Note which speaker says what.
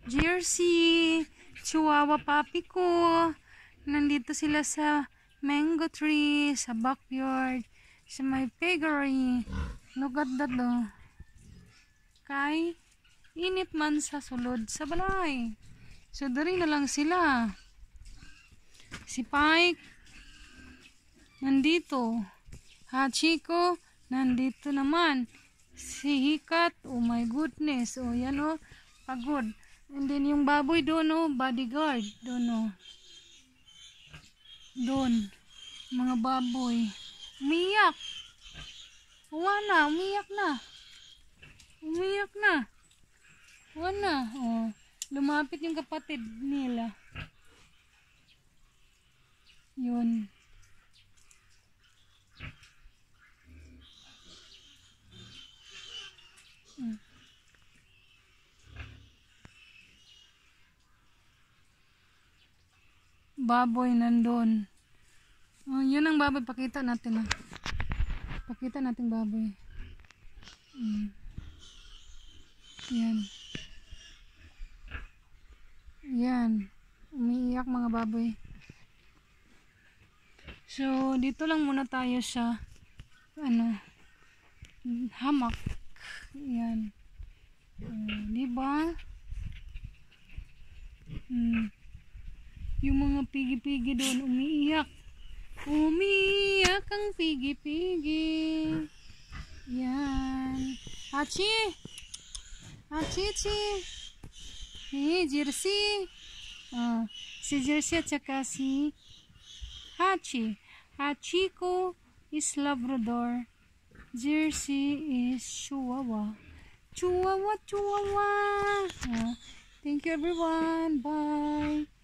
Speaker 1: Jersey, Chihuahua puppy ko. Nandito sila sa mango tree, sa backyard, sa may piggery. Look at that though. Kay, init man sa sulod sa balay. So, dari na lang sila. Si Pike, nandito. Hachiko, nandito naman. Si Hikat, oh my goodness. Oh, yan oh, pagod. And then yung baboy doon oh, bodyguard. Doon oh. Doon. Mga baboy. Umiyak. Wala, umiyak na. Umiyak na. Wala. Oh, lumapit yung kapatid nila. Yun. Baboy nandun. Oh, yun ang baboy. Pakita natin. Pakita natin baboy. Yan. Yan. Umiiyak mga baboy. So, dito lang muna tayo sa hamak. Yan. Diba? Yung mga pigi-pigi doon umiiyak. Umiiyak ang pigi-pigi. Yan. Hachi! Hachichi! Hey, Jersey! Si Jersey at saka si Hachi. Hachiko is Labrador. Jersey is Chihuahua. Chihuahua, Chihuahua! Thank you everyone. Bye!